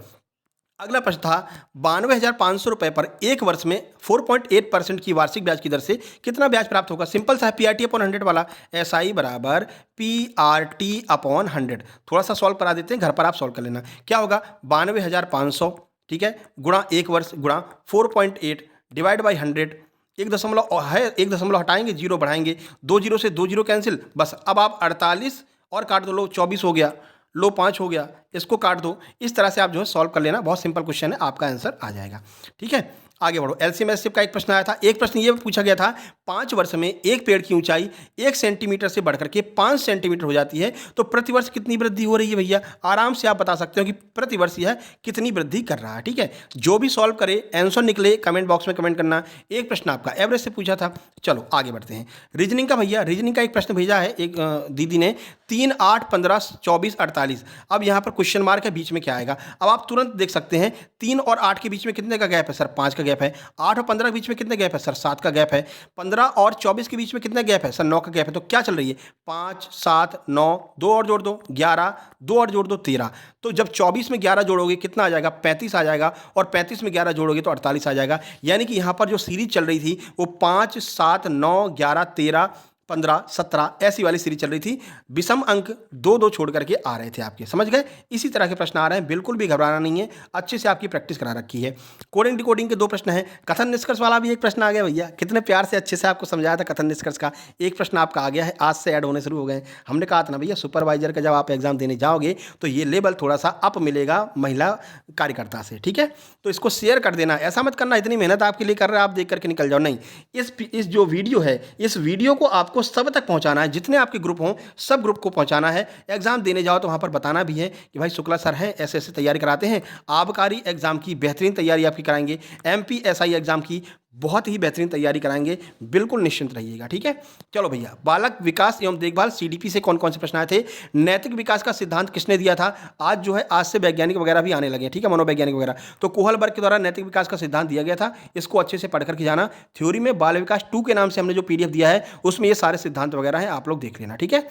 अगला प्रश्न था 92,500 रुपये पर एक वर्ष में 4.8% की वार्षिक ब्याज की दर से कितना ब्याज प्राप्त होगा। सिंपल सा है, पी आर टी अपॉन 100 वाला, एस आई बराबर पी आर टी अपॉन 100। थोड़ा सा सॉल्व करा देते हैं, घर पर आप सॉल्व कर लेना। क्या होगा 92,500, ठीक है, गुणा एक वर्ष गुणा 4.8 डिवाइड बाई 100। एक दशमलव है, एक दशमलव हटाएंगे, जीरो बढ़ाएंगे, दो जीरो से दो जीरो कैंसिल, बस अब आप 48 और काट दो, लो 24 हो गया, लो 5 हो गया, इसको काट दो। इस तरह से आप जो है सॉल्व कर लेना, बहुत सिंपल क्वेश्चन है, आपका आंसर आ जाएगा। ठीक है, आगे बढ़ो। एलसीएम एचसीएफ का एक प्रश्न आया था। एक प्रश्न ये पूछा गया था 5 वर्ष में एक पेड़ की ऊंचाई 1 सेंटीमीटर से बढ़कर के 5 सेंटीमीटर हो जाती है तो प्रतिवर्ष कितनी वृद्धि हो रही है। भैया आराम से आप बता सकते हो कि प्रतिवर्ष यह कितनी वृद्धि कर रहा है। ठीक है, जो भी सॉल्व करे आंसर निकले कमेंट बॉक्स में कमेंट करना। एक प्रश्न आपका एवरेज से पूछा था। चलो आगे बढ़ते हैं। रीजनिंग का भैया, रीजनिंग का एक प्रश्न भेजा है एक दीदी ने, 3, 8, 15, 24, 48। अब यहाँ पर क्वेश्चन मार्क है, बीच में क्या आएगा। अब आप तुरंत देख सकते हैं 3 और 8 के बीच में कितने का गैप है सर, 5 का गैप है। 8 और 15 के बीच में कितने गैप है सर, 7 का गैप है। 15 और 24 के बीच में कितने गैप है सर, 9 का गैप है। तो क्या चल रही है, 5, 7, 9, 2 और जोड़ दो 11, 2 और जोड़ दो 13। तो जब 24 में 11 जोड़ोगे कितना आ जाएगा, 35 आ जाएगा, और 35 में 11 जोड़ोगे तो 48 आ जाएगा। यानी कि यहाँ पर जो सीरीज चल रही थी वो 5, 7, 9, 11, 13, 15, 17 ऐसी वाली सीरीज चल रही थी। विषम अंक दो दो छोड़ करके आ रहे थे आपके, समझ गए। इसी तरह के प्रश्न आ रहे हैं, बिल्कुल भी घबराना नहीं है, अच्छे से आपकी प्रैक्टिस करा रखी है। कोडिंग डिकोडिंग के 2 प्रश्न हैं। कथन निष्कर्ष वाला भी एक प्रश्न आ गया भैया, कितने प्यार से अच्छे से आपको समझाया था कथन निष्कर्ष का। एक प्रश्न आपका आ गया है, आज से ऐड होने शुरू हो गए। हमने कहा था ना भैया, सुपरवाइजर का जब आप एग्जाम देने जाओगे तो ये लेवल थोड़ा सा अप मिलेगा महिला कार्यकर्ता से। ठीक है, तो इसको शेयर कर देना, ऐसा मत करना इतनी मेहनत आपके लिए कर रहे हैं आप देख करके निकल जाओ, नहीं। इस जो वीडियो है, इस वीडियो को आपको सब तक पहुंचाना है, जितने आपके ग्रुप हों सब ग्रुप को पहुंचाना है। एग्जाम देने जाओ तो वहां पर बताना भी है कि भाई शुक्ला सर हैं, ऐसे ऐसे तैयारी कराते हैं, आबकारी एग्जाम की बेहतरीन तैयारी आपकी कराएंगे, एमपीएसआई एग्जाम की बहुत ही बेहतरीन तैयारी कराएंगे, बिल्कुल निश्चिंत रहिएगा। ठीक है, चलो भैया, बालक विकास एवं देखभाल सीडीपी से कौन कौन से प्रश्न आए थे। नैतिक विकास का सिद्धांत किसने दिया था। आज जो है, आज से वैज्ञानिक वगैरह भी आने लगे, ठीक है, मनोवैज्ञानिक वगैरह। तो कोहलबर्ग के द्वारा नैतिक विकास का सिद्धांत दिया गया था, इसको अच्छे से पढ़ करके जाना। थ्योरी में बाल विकास 2 के नाम से हमने जो पीडीएफ दिया है उसमें ये सारे सिद्धांत वगैरह हैं, आप लोग देख लेना। ठीक है,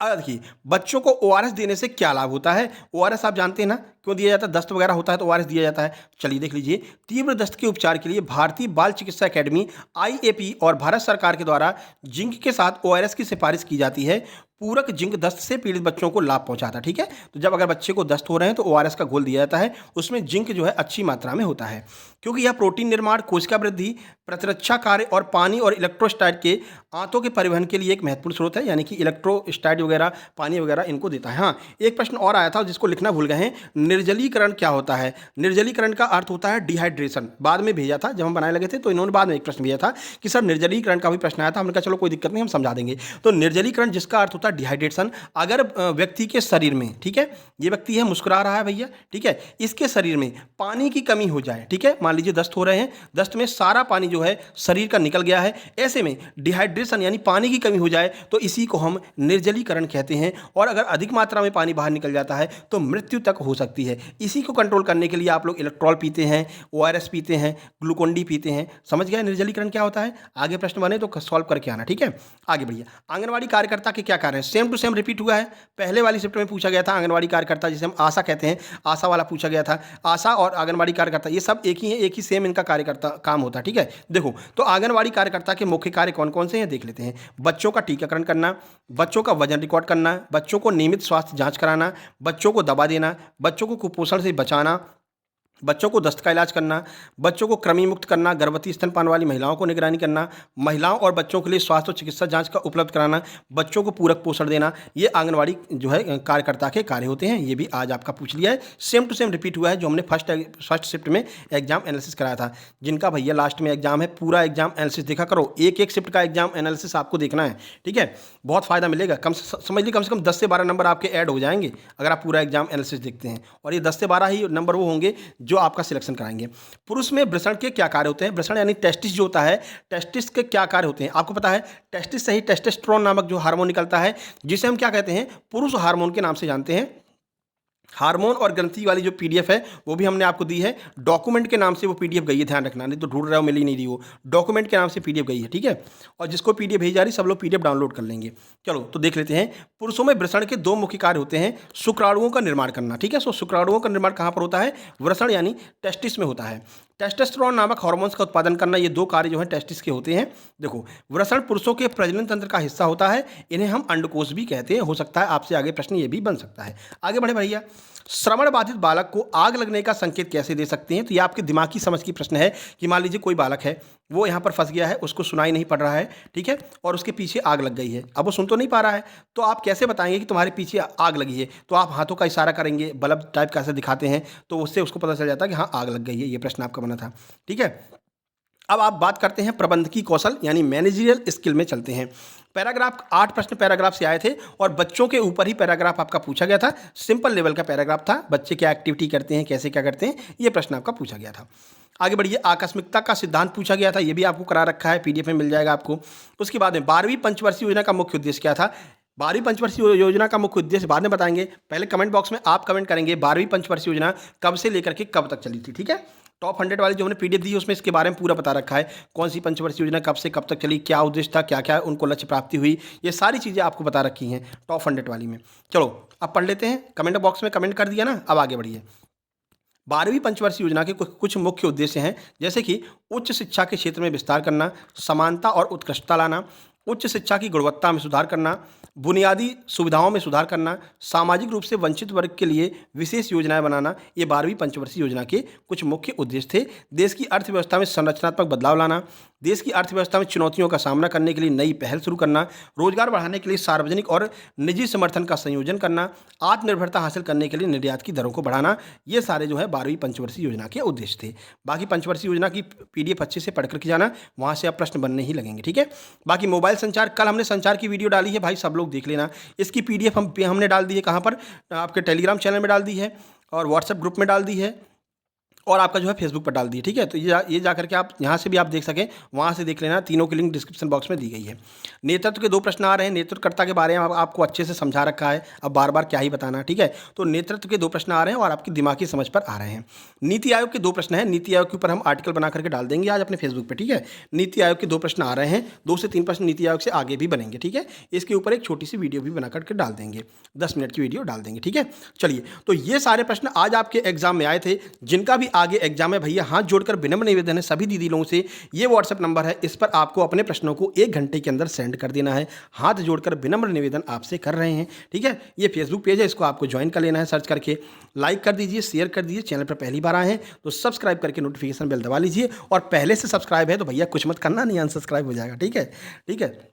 अब देखिए बच्चों को ओआरएस देने से क्या लाभ होता है। ओआरएस आप जानते हैं ना क्यों दिया जाता है, दस्त वगैरह होता है तो ओआरएस दिया जाता है। चलिए देख लीजिए, तीव्र दस्त के उपचार के लिए भारतीय बाल चिकित्सा एकेडमी आईएपी और भारत सरकार के द्वारा जिंक के साथ ओआरएस की सिफारिश की जाती है। पूरक जिंक दस्त से पीड़ित बच्चों को लाभ पहुंचाता है। ठीक है, तो जब अगर बच्चे को दस्त हो रहे हैं तो ओआरएस का घोल दिया जाता है, उसमें जिंक जो है अच्छी मात्रा में होता है, क्योंकि यह प्रोटीन निर्माण, कोशिका वृद्धि, प्रतिरक्षा कार्य और पानी और इलेक्ट्रोस्टैट के आंतों के परिवहन के लिए एक महत्वपूर्ण स्रोत है। यानी कि इलेक्ट्रोस्टैट वगैरह, पानी वगैरह इनको देता है। हाँ, एक प्रश्न और आया था जिसको लिखना भूल गए हैं, निर्जलीकरण क्या होता है। निर्जलीकरण का अर्थ होता है डिहाइड्रेशन। बाद में भेजा था जब हम बनाए लगे थे तो इन्होंने बाद में एक प्रश्न भेजा था कि सर निर्जलीकरण का भी प्रश्न आया था। हमने कहा चलो कोई दिक्कत नहीं, हम समझा देंगे। तो निर्जलीकरण जिसका अर्थ होता है डिहाइड्रेशन, अगर व्यक्ति के शरीर में, ठीक है, ये व्यक्ति है मुस्कुरा रहा है भैया, ठीक है, इसके शरीर में पानी की कमी हो जाए, ठीक है, मान लीजिए दस्त हो रहे हैं, दस्त में सारा पानी जो है शरीर का निकल गया है, ऐसे में डिहाइड्रेशन यानी पानी की कमी हो जाए तो इसी को हम निर्जलीकरण कहते हैं। और अगर अधिक मात्रा में पानी बाहर निकल जाता है तो मृत्यु तक हो सकती है। इसी को कंट्रोल करने के लिए आप लोग इलेक्ट्रॉल पीते हैं, ओआरएस पीते हैं, ग्लूकोन डी पीते हैं। समझ गए निर्जलीकरण क्या होता है। आगे प्रश्न बने तो सॉल्व करके आना। ठीक है, आगे बढ़िए। आंगनवाड़ी कार्यकर्ता के क्या कार्य हैं। सेम टू सेम रिपीट हुआ है, पहले वाली शिफ्ट में पूछा गया था। आंगनवाड़ी कार्यकर्ता जिसे हम आशा कहते हैं, आशा वाला पूछा गया था। आशा और आंगनवाड़ी कार्यकर्ता ये सब एक ही है, एक ही सेम इनका कार्यकर्ता काम होता है। ठीक है, देखो तो आंगनवाड़ी कार्यकर्ता के मुख्य कार्य कौन कौन से हैं देख लेते हैं। बच्चों का टीकाकरण करना, बच्चों का वजन रिकॉर्ड करना, बच्चों को नियमित स्वास्थ्य जांच कराना, बच्चों को दवा देना, बच्चों को कुपोषण से बचाना, बच्चों को दस्त का इलाज करना, बच्चों को कृमि मुक्त करना, गर्भवती स्तनपान वाली महिलाओं को निगरानी करना, महिलाओं और बच्चों के लिए स्वास्थ्य और चिकित्सा जांच का उपलब्ध कराना, बच्चों को पूरक पोषण देना, ये आंगनवाड़ी जो है कार्यकर्ता के कार्य होते हैं। ये भी आज आपका पूछ लिया है, सेम टू सेम रिपीट हुआ है जो हमने फर्स्ट शिफ्ट में एग्जाम एनालिसिस कराया था। जिनका भैया लास्ट में एग्जाम है, पूरा एग्जाम एनालिसिस देखा करो, एक एक शिफ्ट का एग्जाम एनालिसिस आपको देखना है। ठीक है, बहुत फायदा मिलेगा। समझ लीजिए कम से कम 10 से 12 नंबर आपके ऐड हो जाएंगे अगर आप पूरा एग्जाम एनालिसिस देखते हैं, और ये 10 से 12 ही नंबर वो होंगे जो आपका सिलेक्शन कराएंगे। पुरुष में वृषण के क्या कार्य होते हैं। वृषण यानी टेस्टिस जो होता है, टेस्टिस के क्या कार्य होते हैं आपको पता है। टेस्टिस से ही टेस्टोस्टेरोन नामक जो हार्मोन निकलता है, जिसे हम क्या कहते हैं, पुरुष हार्मोन के नाम से जानते हैं। हार्मोन और ग्रंथि वाली जो पीडीएफ है वो भी हमने आपको दी है, डॉक्यूमेंट के नाम से वो पीडीएफ गई है, ध्यान रखना, नहीं तो ढूंढ रहे हो मिल ही नहीं रही, वो डॉक्यूमेंट के नाम से पीडीएफ गई है, ठीक है। और जिसको पीडीएफ भेजी जा रही सब लोग पीडीएफ डाउनलोड कर लेंगे। चलो तो देख लेते हैं। पुरुषों में वृषण के 2 मुख्य कार्य होते हैं, शुक्राणुओं का निर्माण करना, ठीक है। सो शुक्राणुओं का निर्माण कहाँ पर होता है? वृषण यानी टेस्टिस में होता है। टेस्टोस्टेरोन नामक हार्मोन्स का उत्पादन करना, ये 2 कार्य जो हैं टेस्टिस के होते हैं। देखो, वृषण पुरुषों के प्रजनन तंत्र का हिस्सा होता है, इन्हें हम अंडकोश भी कहते हैं। हो सकता है आपसे आगे प्रश्न ये भी बन सकता है। आगे बढ़े भैया। श्रवण बाधित बालक को आग लगने का संकेत कैसे दे सकते हैं? तो ये आपकी दिमागी समझ की प्रश्न है कि मान लीजिए कोई बालक है, वो यहाँ पर फंस गया है, उसको सुनाई नहीं पड़ रहा है, ठीक है, और उसके पीछे आग लग गई है। अब वो सुन तो नहीं पा रहा है, तो आप कैसे बताएंगे कि तुम्हारे पीछे आग लगी है? तो आप हाथों का इशारा करेंगे, बल्ब टाइप का ऐसे दिखाते हैं, तो उससे उसको पता चल जाता है कि हाँ आग लग गई है। ये प्रश्न आपका बना था, ठीक है। अब आप बात करते हैं प्रबंधकीय कौशल यानी मैनेजरियल स्किल में चलते हैं। पैराग्राफ 8 प्रश्न पैराग्राफ से आए थे और बच्चों के ऊपर ही पैराग्राफ आपका पूछा गया था। सिंपल लेवल का पैराग्राफ था, बच्चे क्या एक्टिविटी करते हैं, कैसे क्या करते हैं, ये प्रश्न आपका पूछा गया था। आगे बढ़िए। आकस्मिकता का सिद्धांत पूछा गया था, ये भी आपको करा रखा है, पीडीएफ में मिल जाएगा आपको। उसके बाद में 12वीं पंचवर्षीय योजना का मुख्य उद्देश्य क्या था? 12वीं पंचवर्षीय योजना का मुख्य उद्देश्य बाद में बताएंगे, पहले कमेंट बॉक्स में आप कमेंट करेंगे 12वीं पंचवर्षीय योजना कब से लेकर के कब तक चली थी, ठीक है। टॉप 100 वाली जो हमने पीडीएफ दी है उसमें इसके बारे में पूरा बता रखा है, कौन सी पंचवर्षीय योजना कब से कब तक चली, क्या उद्देश्य था, क्या क्या उनको लक्ष्य प्राप्ति हुई, ये सारी चीज़ें आपको बता रखी हैं टॉप 100 वाली में। चलो अब पढ़ लेते हैं, कमेंट बॉक्स में कमेंट कर दिया ना, अब आगे बढ़िए। 12वीं पंचवर्षीय योजना के कुछ मुख्य उद्देश्य हैं, जैसे कि उच्च शिक्षा के क्षेत्र में विस्तार करना, समानता और उत्कृष्टता लाना, उच्च शिक्षा की गुणवत्ता में सुधार करना, बुनियादी सुविधाओं में सुधार करना, सामाजिक रूप से वंचित वर्ग के लिए विशेष योजनाएं बनाना, ये 12वीं पंचवर्षीय योजना के कुछ मुख्य उद्देश्य थे। देश की अर्थव्यवस्था में संरचनात्मक बदलाव लाना, देश की अर्थव्यवस्था में चुनौतियों का सामना करने के लिए नई पहल शुरू करना, रोजगार बढ़ाने के लिए सार्वजनिक और निजी समर्थन का संयोजन करना, आत्मनिर्भरता हासिल करने के लिए निर्यात की दरों को बढ़ाना, ये सारे जो है 12वीं पंचवर्षीय योजना के उद्देश्य थे। बाकी पंचवर्षीय योजना की पीडीएफ अच्छे से पढ़ करके जाना, वहाँ से आप प्रश्न बनने ही लगेंगे, ठीक है। बाकी मोबाइल संचार, कल हमने संचार की वीडियो डाली है भाई, सब लोग देख लेना। इसकी पीडीएफ हमने डाल दी है, कहाँ पर? आपके टेलीग्राम चैनल में डाल दी है और व्हाट्सएप ग्रुप में डाल दी है और आपका जो है फेसबुक पर डाल दी है, ठीक है। तो ये जा करके आप यहाँ से भी आप देख सकें, वहाँ से देख लेना, तीनों की लिंक डिस्क्रिप्शन बॉक्स में दी गई है। नेतृत्व के 2 प्रश्न आ रहे हैं, नेतृत्वकर्ता के बारे में आपको अच्छे से समझा रखा है, अब बार बार क्या ही बताना, ठीक है। तो नेतृत्व के 2 प्रश्न आ रहे हैं और आपकी दिमागी समझ पर आ रहे हैं। नीति आयोग के 2 प्रश्न हैं, नीति आयोग के ऊपर हम आर्टिकल बना करके डाल देंगे आज अपने फेसबुक पर, ठीक है। नीति आयोग के 2 प्रश्न आ रहे हैं, 2 से 3 प्रश्न नीति आयोग से आगे भी बनेंगे, ठीक है। इसके ऊपर एक छोटी सी वीडियो भी बना करके डाल देंगे, 10 मिनट की वीडियो डाल देंगे, ठीक है। चलिए, तो ये सारे प्रश्न आज आपके एग्जाम में आए थे, जिनका भी आगे एग्जाम है भैया हाथ जोड़कर विनम्र निवेदन है सभी दीदी लोगों से, ये व्हाट्सएप नंबर है, इस पर आपको अपने प्रश्नों को 1 घंटे के अंदर सेंड कर देना है। हाथ जोड़कर विनम्र निवेदन आपसे कर रहे हैं, ठीक है। ये फेसबुक पेज है, इसको आपको ज्वाइन कर लेना है, सर्च करके लाइक कर दीजिए, शेयर कर दीजिए। चैनल पर पहली बार आए हैं तो सब्सक्राइब करके नोटिफिकेशन बेल दबा लीजिए, और पहले से सब्सक्राइब है तो भैया कुछ मत करना, नहीं अनसब्सक्राइब हो जाएगा, ठीक है, ठीक है।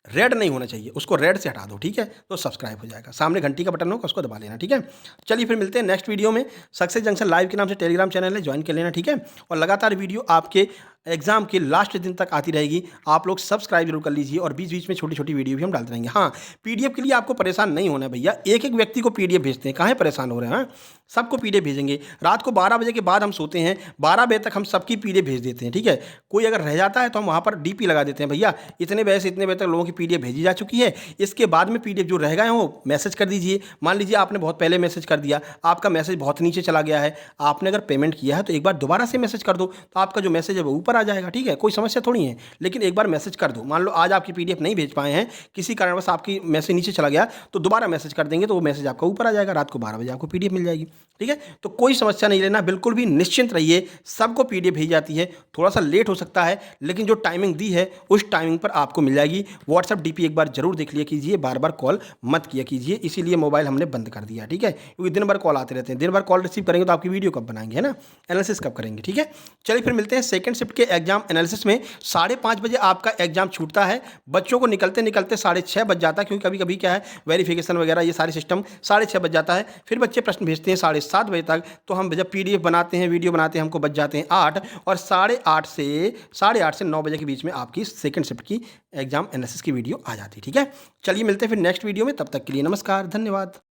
रेड नहीं होना चाहिए, उसको रेड से हटा दो, ठीक है, तो सब्सक्राइब हो जाएगा। सामने घंटी का बटन होगा, उसको दबा लेना, ठीक है। चलिए फिर मिलते हैं नेक्स्ट वीडियो में। सक्सेस जंक्शन लाइव के नाम से टेलीग्राम चैनल है, ज्वाइन कर लेना, ठीक है। और लगातार वीडियो आपके एग्जाम के लास्ट दिन तक आती रहेगी, आप लोग सब्सक्राइब जरूर कर लीजिए, और बीच बीच में छोटी छोटी वीडियो भी हम डालते रहेंगे। हाँ, पीडीएफ के लिए आपको परेशान नहीं होना भैया, एक एक व्यक्ति को पीडीएफ भेजते हैं, कहाँ परेशान हो रहे हैं, हाँ? सबको पीडीएफ भेजेंगे। रात को 12 बजे के बाद हम सोते हैं, 12 बजे तक हम सबकी पीडीएफ भेज देते हैं, ठीक है। कोई अगर रह जाता है तो हम वहाँ पर डीपी लगा देते हैं, भैया इतने बजे से इतने बजे तक लोगों की पीडीएफ भेजी जा चुकी है, इसके बाद में पीडीएफ जो रह गए हैं वो मैसेज कर दीजिए। मान लीजिए आपने बहुत पहले मैसेज कर दिया, आपका मैसेज बहुत नीचे चला गया है, आपने अगर पेमेंट किया है तो एक बार दोबारा से मैसेज कर दो, तो आपका जो मैसेज है वो ऊपर आ जाएगा, ठीक है। कोई समस्या थोड़ी है, लेकिन एक बार मैसेज कर दो। मान लो आज आपकी पीडीएफ नहीं भेज पाए हैं, किसी कारणवश आपकी मैसेज नीचे चला गया, तो दोबारा मैसेज कर देंगे तो वो मैसेज आपका ऊपर आ जाएगा, रात को 12 बजे आपको पीडीएफ मिल जाएगी, ठीक है। तो कोई समस्या नहीं लेना, बिल्कुल भी निश्चिंत रहिए, सबको पीडीएफ भेजी जाती है। थोड़ा सा लेट हो सकता है, लेकिन जो टाइमिंग दी है उस टाइमिंग पर आपको मिल जाएगी। व्हाट्सएप डीपी एक बार जरूर देख लिया कीजिए, बार बार कॉल मत किया कीजिए, इसीलिए मोबाइल हमने बंद कर दिया, ठीक है, क्योंकि दिन भर कॉल आते रहते हैं। दिन भर कॉल रिसीव करेंगे तो आपकी वीडियो कब बनाएंगे, है ना, एनालिसिस कब करेंगे, ठीक है। चलिए फिर मिलते हैं सेकंड शिफ्ट के एग्जाम एनालिसिस में। 5:30 बजे आपका एग्जाम छूटता है, बच्चों को निकलते निकलते 6:30 बज जाता है, क्योंकि कभी कभी क्या है वेरिफिकेशन वगैरह ये सारे सिस्टम 6:30 बज जाता है। फिर बच्चे प्रश्न भेजते हैं 7:30 बजे तक, तो हम जब पीडीएफ बनाते हैं, वीडियो बनाते हैं, हमको बज जाते हैं 8, और 8:30 से 9 बजे के बीच में आपकी सेकंड शिफ्ट की एग्जाम एनालिसिस की वीडियो आ जाती है, ठीक है। चलिए मिलते हैं फिर नेक्स्ट वीडियो में, तब तक के लिए नमस्कार, धन्यवाद।